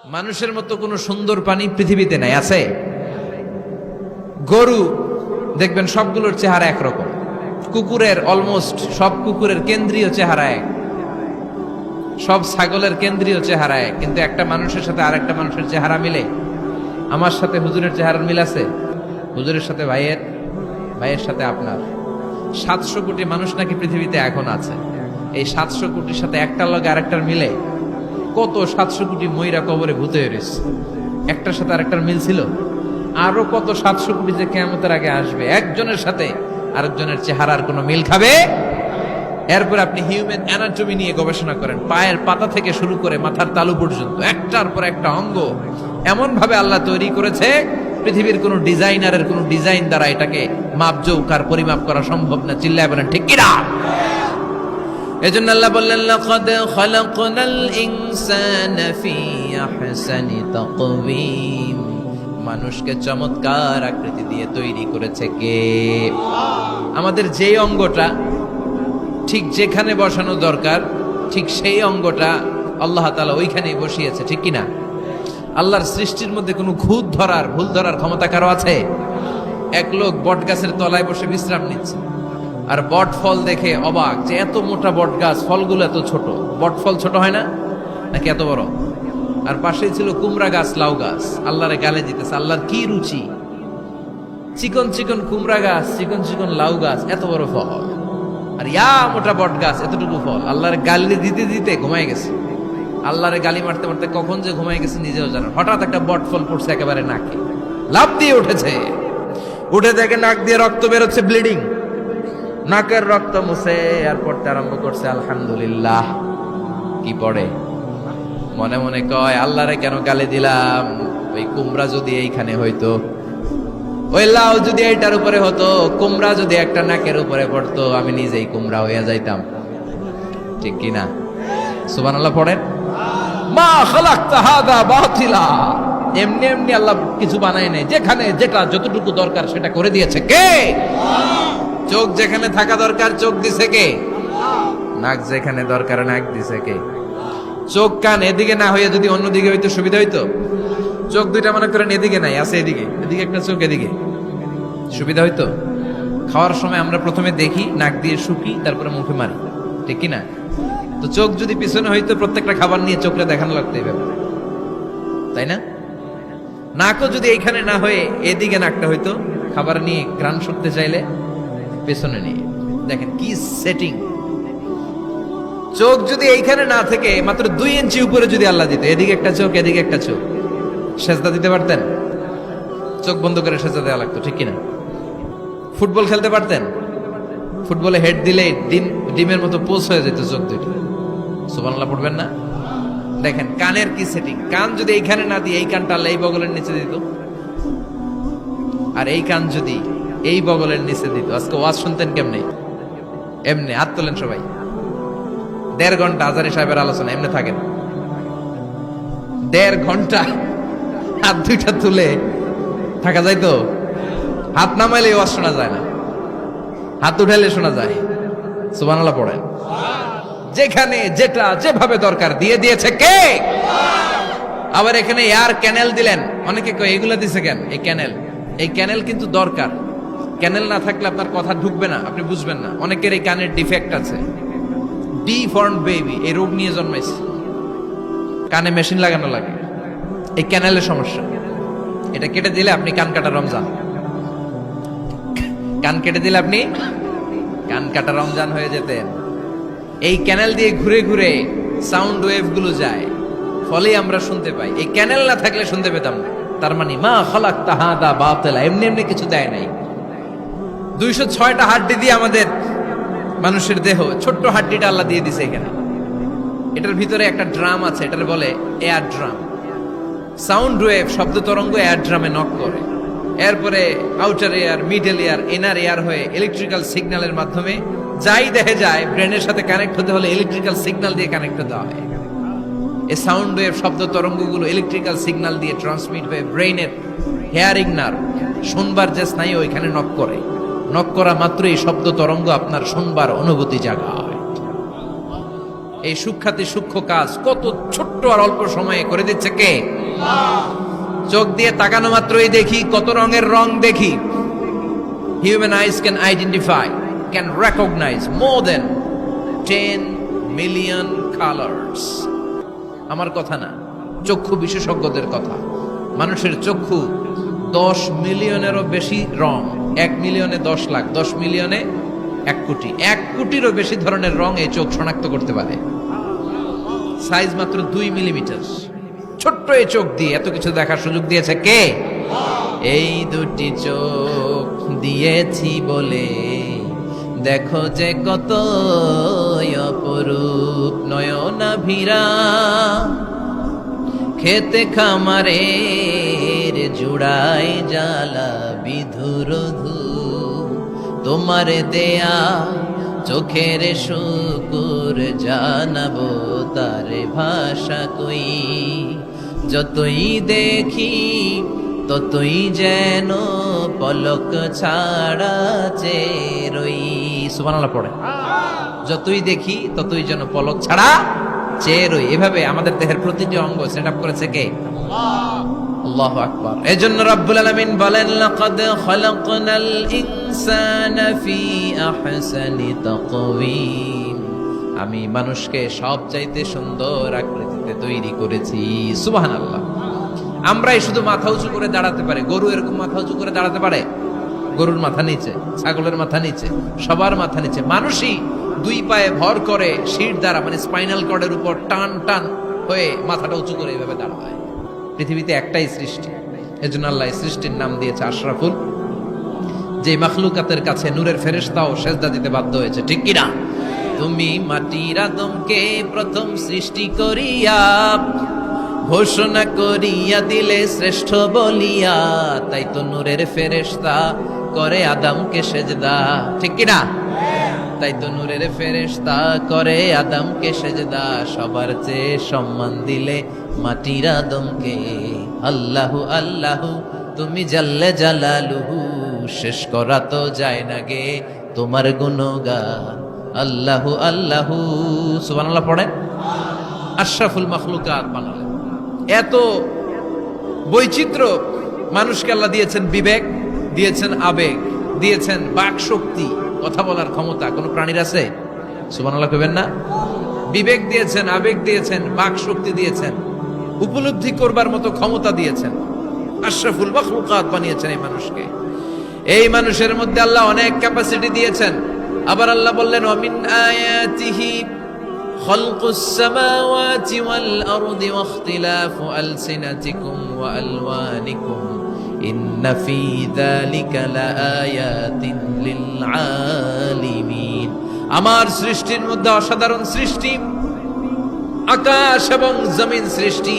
মানুষের মতো কোনো সুন্দর প্রাণী পৃথিবীতে নাই, আছে? গরু দেখবেন সবগুলোর চেহারা একরকম, কুকুরের অলমোস্ট সব কুকুরের কেন্দ্রীয় চেহারা এক, সব ছাগলের কেন্দ্রীয় চেহারা এক, কিন্তু একটা মানুষের সাথে আরেকটা মানুষের চেহারা মিলে? আমার সাথে হুজুরের চেহারার মিল আছে, হুজুরের সাথে ভাইয়ের, ভাইয়ের সাথে আপনার। 700 কোটি মানুষ নাকি পৃথিবীতে এখন আছে, এই 700 কোটির সাথে একটার লগে আরেকটার মিলে? কত 700 কোটি ময়রা কবরে ভূতে হয়েছে, একটার সাথে আরেকটার মিল ছিল? আরো কত 700 কোটি যে কিয়ামতের আগে আসবে, একজনের সাথে আরেকজনের চেহারার কোনো মিল খাবে? এরপর আপনি হিউম্যান অ্যানাটমি নিয়ে গবেষণা করেন, পায়ের পাতা থেকে শুরু করে মাথার তালু পর্যন্ত একটার পর একটা অঙ্গ এমন ভাবে আল্লাহ তৈরি করেছে, পৃথিবীর কোন ডিজাইনারের কোন ডিজাইন দ্বারা এটাকে মাপজোক আর পরিমাপ করা সম্ভব না। চিল্লায় বলেন ঠিক কিনা? এজন্য আল্লাহ বললেন, লাকাদ খালাকনাল ইনসানা ফি আহসানি তাকওয়িম। মানুষকে চমৎকার আকৃতি দিয়ে তৈরি করেছে কে? আমাদের যেই অঙ্গটা ঠিক যেখানে বসানো দরকার, ঠিক সেই অঙ্গটা আল্লাহ তাআলা ওইখানেই বসিয়েছে, ঠিক কিনা? আল্লাহর সৃষ্টির মধ্যে কোনো খুঁত ধরার, ভুল ধরার ক্ষমতা কারো আছে? এক লোক বট গাছের তলায় বসে বিশ্রাম নিচ্ছে, আর বট ফল দেখে অবাক যে এত মোটা বট গাছ, ফলগুলো এত ছোট। বট ফল ছোট হয় না নাকি এত বড়? আর পাশেই ছিল কুমড়া গাছ, লাউ গাছ। আল্লাহরে গালে দিতেছে, আল্লাহর কি রুচি! চিকন চিকন কুমড়া গাছ, চিকন চিকন লাউ গাছ, এত বড় ফল, আর ইয়া মোটা বট গাছ, এতটুকু ফল। আল্লাহরে গালি দিতে দিতে ঘুমায় গেছে। আল্লাহরে গালি মারতে মারতে কখন যে ঘুমায় গেছে নিজেও জানেন। হঠাৎ একটা বট ফল পড়ছে একেবারে নাকে, লাফ দিয়ে উঠেছে, উঠে দেখে নাক দিয়ে রক্ত বেরোচ্ছে, ব্লিডিং। নাকের রক্ত মুছে আর পড়তে আরম্ভ করছে আলহামদুলিল্লাহ। কি পড়ে? মনে মনে কয়, আল্লাহরে কেন গালি দিলাম? ওই কুমড়া যদি এইখানে হইতো, ওই লাউ যদি এইটার উপরে হতো, কুমড়া যদি একটা নাকের উপরে পড়তো, আমি নিজেই কুমড়া হইয়া যাইতাম, ঠিক কিনা? সুবহানাল্লাহ পড়েন। মা খালাকতা হাযা বাতিলা। এমনি এমনি আল্লাহ কিছু বানায় নাই, যেখানে যেটা যতটুকু দরকার সেটা করে দিয়েছে কে? চোখ যেখানে থাকা দরকার চোখ দিছে কে? নাক যেখানে দরকার নাক দিছে কে? চোখ কান এদিকে না হইয়া যদি অন্যদিকে হইতো সুবিধা হইতো? চোখ দুইটা মনে করেন এদিকে নাই, আছে এদিকে, এদিকে একটা চোখ, এদিকে, সুবিধা হইতো? খাওয়ার সময় আমরা প্রথমে দেখি, নাক দিয়ে শুকি, তারপরে মুখে মারি, ঠিক কিনা? তো চোখ যদি পিছনে হইতো, প্রত্যেকটা খাবার নিয়ে চোখটা দেখানো লাগতো এই ব্যাপার, তাই না? নাকও যদি এইখানে না হয়ে এদিকে নাকটা হইতো, খাবার নিয়ে ঘ্রাণ শুকতে চাইলে পেছনে নিয়ে। দেখেন কি সেটিং! চোখ যদি এইখানে না থেকে মাত্র 2 ইঞ্চি উপরে যদি আল্লাহ দিত, এদিকে একটা চোখ এদিকে একটা চোখ, সেজদা দিতে পারতেন? চোখ বন্ধ করে সেজদা দেওয়া লাগতো, ঠিক কিনা? ফুটবল খেলতে পারতেন? ফুটবলে হেড দিলে ডিমের মতো পোষ হয়ে যেত চোখ দুইটা। সুবহানাল্লাহ পড়বেন না? দেখেন কানের কি সেটিং! কান যদি এইখানে না দিয়ে এই কানটা আল্লাহ এই বগলের নিচে দিত, আর এই কান যদি এই বগলের নিচে দিত, আজকে ওয়াজ শুনতেন কেমনে? এমনি। হাত তোলেন সবাই। 1.5 ঘন্টা আজারি সাহেবের আলোচনা এমনি থাকেন, 1.5 ঘন্টা হাত দুইটা তুলে থাকা যায় তো? হাত নামাইলে ওয়াজ শোনা যায় না, হাত উঠাইলে শোনা যায়। সুবহানাল্লাহ পড়েন। যেখানে যেটা যেভাবে দরকার দিয়ে দিয়েছে কে? আবার এখানে এয়ার ক্যানেল দিলেন। অনেকে কয় এগুলা দিছে কেন? এই ক্যানেল কিন্তু দরকার। ক্যানেল না থাকলে আপনার কথা ঢুকবে না, আপনি বুঝবেন না। অনেকের এই কানের ডিফেক্ট আছে, ডিফর্ম বেবি, এই রোগ নিয়ে জন্মাইছে, কানে মেশিন লাগানো লাগে, এই ক্যানেলের সমস্যা। এটা কেটে দিলে আপনি কান কাটা রমজান, কান কেটে দিলে আপনি কান কাটা রমজান হয়ে যেতেন। এই ক্যানেল দিয়ে ঘুরে ঘুরে সাউন্ড ওয়েভ গুলো যায়, ফলে আমরা শুনতে পাই। এই ক্যানেল না থাকলে শুনতে পেতাম না। তার মানে মা খালাকতা হাযা বাতিলা, এমনি এমনি কিছু দেয় নাই। 206টা হাড্ডি দিয়ে আমাদের মানুষের দেহ, ছোট্ট হাড্ডিটা আল্লাহ দিয়ে দিছে এখানে। এটার ভিতরে একটা ড্রাম আছে, এটার বলে এয়ার ড্রাম। সাউন্ড ওয়েভ, শব্দ তরঙ্গ এয়ার ড্রামে নক করে, এরপরে outer air, middle air, inner air হয়ে ইলেকট্রিক্যাল সিগন্যালের মাধ্যমে যাই দেখে যায়, ব্রেনের সাথে কানেক্ট হতে হলে ইলেকট্রিক্যাল সিগন্যাল দিয়ে কানেক্ট হতে হয়। এই সাউন্ড ওয়েভ, শব্দ তরঙ্গগুলো ইলেকট্রিক্যাল সিগন্যাল দিয়ে ট্রান্সমিট হয়ে ব্রেইনের হেয়ারিং নার্ভ, শুনবার যে স্নায়ু, ওইখানে নক করে। নক করা মাত্র এই শব্দ তরঙ্গ আপনার শুনবার অনুভূতি জাগায়। এই সূক্ষাতি সূক্ষ্ম কাজ কত ছোট্ট আর অল্প সময়ে করে দিচ্ছে কে? চোখ দিয়ে তাকানো মাত্রই দেখি কত রঙের রং দেখি। Human eyes can identify, can recognize more than 10 million colors. আমার কথা না, চক্ষু বিশেষজ্ঞদের কথা। মানুষের চক্ষু 10 মিলিয়নেরও বেশি রং, 1 মিলিয়নে 10 লাখ, 10 মিলিয়নে 1 কোটি, 1 কোটিরও বেশি ধরনের রং এই চোখ শনাক্ত করতে পারে। সাইজ মাত্র 2 মিলিমিটার। ছোট্ট এই চোখ দিয়ে এত কিছু দেখার সুযোগ দিয়েছে কে? এই দুটি চোখ দিয়েছি বলে দেখো যে কত অপরূপ নয়নাভিরা, খেতে খামারের জুড়াই জ্বালা বিধুরধু, তোমার দেয়া চোখের শুকুর জানাবো তারে ভাষা কই, যতই দেখি ততই যেন পলক ছাড়া চেরই। সুবহানাল্লাহ পড়ে। যতই দেখি ততই যেন পলক ছাড়া চেরই। এভাবে আমাদের দেহের প্রতিটি অঙ্গ সেট আপ করেছে কে? আল্লাহু আকবার। এজন্য রব্বুল আলামিন বলেন, লাকাদ খালাকনাল ইনসানা ফি আহসানি তাকওয়িম, আমি মানুষকে সবচাইতে সুন্দর আকৃতিতে তৈরি করেছি। সুবহানাল্লাহ। আমরাই শুধু মাথা উঁচু করে দাঁড়াতে পারি, গরু এরকম মাথা উঁচু করে দাঁড়াতে পারে? গরুর মাথা নিচে, ছাগলের মাথা নিচে, সবার মাথা নিচে। মানুষই 2 পায়ে ভর করে শির দ্বারা মানে স্পাইনাল কর্ডের উপর টান টান হয়ে মাথাটা উঁচু করে এইভাবে দাঁড়ায়। পৃথিবীতে একটাই সৃষ্টি, এজন্য আল্লাহ এই সৃষ্টির নাম দিয়েছে আশরাফুল, যে মাখলুকাতের কাছে নূরের ফেরেশতাও সেজদা দিতে বাধ্য হয়েছে। ঠিক কিনা? তুমি মাটির আদমকে প্রথম সৃষ্টি করিয়া ঘোষণা করিয়া দিলে শ্রেষ্ঠ বলিয়া, তাই তো নূরের ফেরেশতা করে আদমকে সেজদা। ঠিক কিনা? তাই তো নূরের ফেরেশতা করে আদমকে সেজদা, সবার চেয়ে সম্মান দিলে মাটির আদমকে। আল্লাহু আল্লাহু তুমি জাল্লে জালালুহু, শেষ করা তো যায় না গে তোমার গুণগান। আল্লাহু আল্লাহু। সুবহানাল্লাহ পড়েন। আশরাফুল মাখলুকাত বানালেন। এত বৈচিত্র্য মানুষকে আল্লাহ দিয়েছেন, বিবেক দিয়েছেন, আবেগ দিয়েছেন, বাক শক্তি, কথা বলার ক্ষমতা। কোন প্রাণীর আছে? সুবহানাল্লাহ কইবেন না? বিবেক দিয়েছেন, আবেগ দিয়েছেন, বাক শক্তি দিয়েছেন, উপলব্ধি করবার মতো ক্ষমতা দিয়েছেন। আশরাফুল মাখলুকাত বানিয়েছেন এই মানুষকে। এই মানুষের মধ্যে আল্লাহ অনেক ক্যাপাসিটি দিয়েছেন। আবার আল্লাহ বললেন, ওয়ামিন আয়াতিহি খালকুস সামাওয়াতি ওয়াল আরদি ওয়াখতিলাফু আলসিনাতিকুম ওয়া আলওয়ানিকুম ইন্না ফি যালিকা লাআয়াতিন লিল আলিমিন। আমার সৃষ্টির মধ্যে অসাধারণ সৃষ্টি, আকাশ এবং জমিন সৃষ্টি,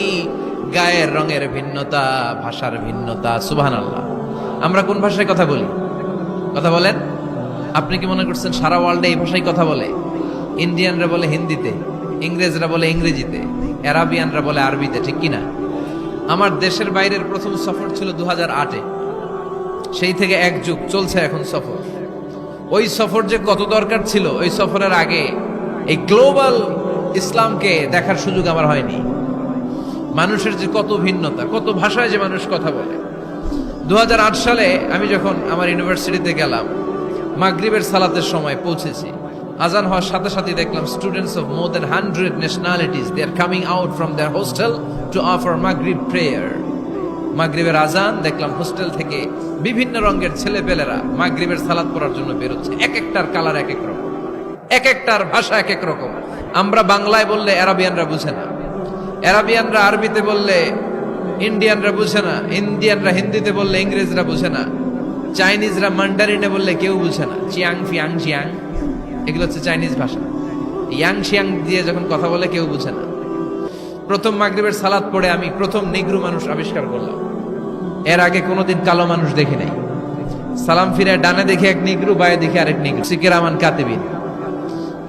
গায়ের রঙের ভিন্নতা, ভাষার ভিন্নতা। সুবহানাল্লাহ। আমরা কোন ভাষায় কথা বলি? কথা বলেন। আপনি কি মনে করছেন সারা ওয়ার্ল্ডে এই ভাষায় কথা বলে? ইন্ডিয়ানরা বলে হিন্দিতে, ইংরেজরা বলে ইংরেজিতে, আরাবিয়ানরা বলে আরবিতে। ঠিক কিনা? আমার দেশের বাইরের প্রথম সফর ছিল 2008-এ। সেই থেকে এক যুগ চলছে এখন সফর। ওই সফর যে কত দরকার ছিল, ওই সফরের আগে এই গ্লোবাল ইসলামকে দেখার সুযোগ আমার হয়নি। মানুষের যে কত ভিন্নতা, কত ভাষায় যে মানুষ কথা বলে। 2008 সালে আমি যখন আমার ইউনিভার্সিটিতে গেলাম, মাগরিবের সালাতের সময় পৌঁছেছি। আজান হওয়ার সাথে সাথে দেখলাম students of more than 100 nationalities, they are coming out from their hostel to offer মাগরিব প্রেয়ার। মাগরিবের আজান দেখলাম হোস্টেল থেকে বিভিন্ন রঙের ছেলেপেলেরা মাগরিবের সালাত পড়ার জন্য বেরোচ্ছে। এক একটার কালার এক এক রকম, এক একটার ভাষা এক এক রকম। আমরা বাংলায় বললে আরাবিয়ানরা বুঝে না, আরাবিয়ানরা আরবিতে বললে ইন্ডিয়ানরা বুঝে না, ইন্ডিয়ানরা হিন্দিতে বললে ইংরেজরা বুঝে না, চাইনিজরা মান্ডারিনে বললে কেউ বুঝে না। চিয়াং ফিয়াং চিয়াং, এগুলো হচ্ছে চাইনিজ ভাষা। ইয়াং শিয়াং দিয়ে যখন কথা বলে কেউ বুঝে না। প্রথম মাগরিবের সালাত পড়ে আমি প্রথম নিগ্রু মানুষ আবিষ্কার করলাম। এর আগে কোনোদিন কালো মানুষ দেখি নাই। সালাম ফিরে ডানে দেখি এক নিগ্রু, বায়ে দেখি আরেক নিগ্রু, সিকিরামান কাতিবিন।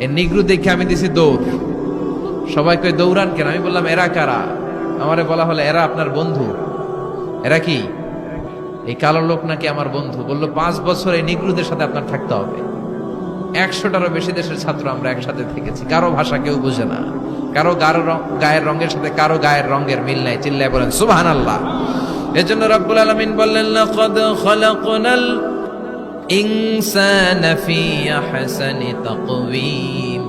এই নিগ্রু দেখে আমি দিছি দৌড়। সবাই কই দৌড়ান কেন? আমি বললাম এরা কারা? আমারে বলা হলো এরা আপনার বন্ধু। এরা কি? এই কালো লোক নাকি আমার বন্ধু। বললো 5 বছর এই নিগ্রুদের সাথে আপনার থাকতে হবে। 100টারও বেশি দেশের ছাত্র আমরা একসাথে থেকেছি, কারো ভাষা কেউ বুঝে না, কারো গায়ের রঙের সাথে কারো গায়ের রঙের মিল নাই। চিল্লায় বলেন সুবহানাল্লাহ। এজন্য রব্বুল আলামিন বললেন লাকাদ খালাকনাল ইনসানা ফি আহসানি তাকওয়িম,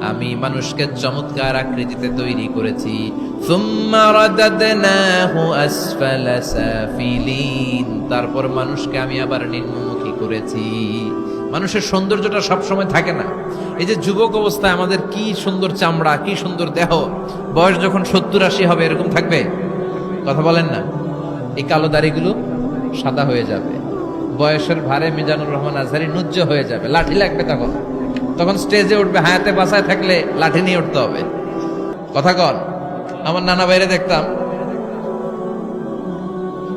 আমি মানুষকে চমৎকার আকৃতিতে তৈরি করেছি। সুম্মা রাদাদনাহু আসফালা সাফিলিন, তারপর মানুষকে আমি আবার নিম্নমুখী করেছি। মানুষের সৌন্দর্যটা সব সময় থাকে না। এই যে যুবক অবস্থায় আমাদের কি সুন্দর চামড়া, কি সুন্দর দেহ, বয়স যখন 70-80 হবে এরকম থাকবে? কথা বলেন না। এই কালো দাড়িগুলো সাদা হয়ে যাবে, বয়সের ভারে মিজানুর রহমান আজহারি নুজ্জ হয়ে যাবে, লাঠি লাগবে তখন। তখন স্টেজে উঠবে, হায়াতে বাসায় থাকলে লাঠি নিয়ে উঠতে হবে। কথা কন। আমার নানা বাইরে দেখতাম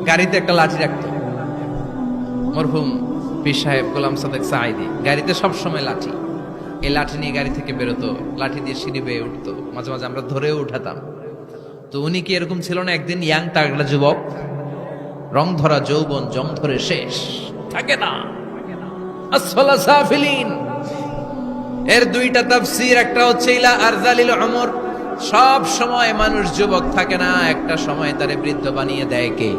গাড়িতে একটা লাঠি রাখতো, মরহুম পীর সাহেব গোলাম সাদেক সাঈদী, গাড়িতে সব সময় লাঠি। এই লাঠি নিয়ে গাড়ি থেকে বেরোতো, লাঠি দিয়ে সিঁড়ি বেয়ে উঠতো, মাঝে মাঝে আমরা ধরেও উঠাতাম। তো উনি কি এরকম ছিল না? একদিন ইয়াং তাগড়া যুবক, রং ধরা যৌবন, জং ধরে শেষ থাকে না, আসফালা সাফিলিন। এর দুইটা তাফসীর, একটা হচ্ছে ইলা আরজালিল উমর, সব সময় মানুষ যুবক থাকে না, একটা সময় তারে বৃদ্ধ বানিয়ে দেয় কে?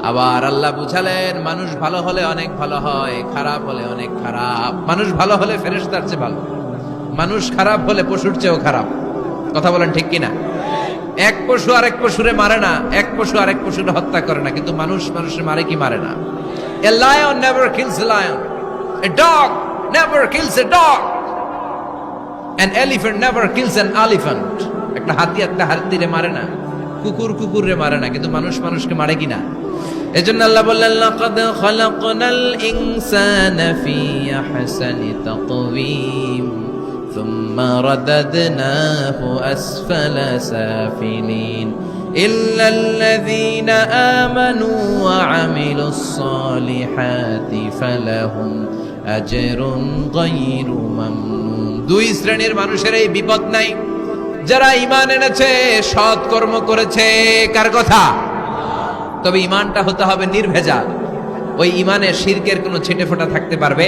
আবার আল্লাহ বুঝালেন মানুষ ভালো হলে অনেক ভালো হয়, খারাপ হলে অনেক খারাপ। মানুষ ভালো হলে ফেরেশতার চেয়ে ভালো, মানুষ খারাপ হলে পশুর চেয়েও খারাপ। কথা বলেন ঠিক কিনা? এক পশু আরেক পশুরে মারে না, এক পশু আরেক পশুরে হত্যা করে না, কিন্তু মানুষ মানুষের মারে কি মারে না? A lion never kills a lion, a dog never kills a dog, an elephant never kills an elephant. একটা হাতি একটা হাতিরে মারে না, কুকুর কুকুরে মারে না, কিন্তু মানুষ মানুষকে মারে কিনা? এজন্য আল্লাহ বললেন লাকাদ খালাকনাল ইনসানা ফি আহসানি তাকওয়িম সুম্মা রাদাদনাহু আসফালা সাফিলিন ইল্লাল্লাযীনা আমানু ওয়া আমিলুস সালিহাতি ফালাহুম আজরুন গায়রু মামনুন। দুই শ্রেণীর মানুষের এই বিপদ নাই, যারা ঈমান এনেছে, সৎ কর্ম করেছে। কার কথা? তবে ঈমানটা হতে হবে নির্ভেজাল। ওই ঈমানে শিরকের কোনো ছিটে ফোঁটা থাকতে পারবে?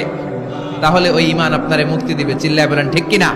তাহলে ওই ঈমান আপনারে মুক্তি দিবে। চিল্লায় বলেন ঠিক কিনা?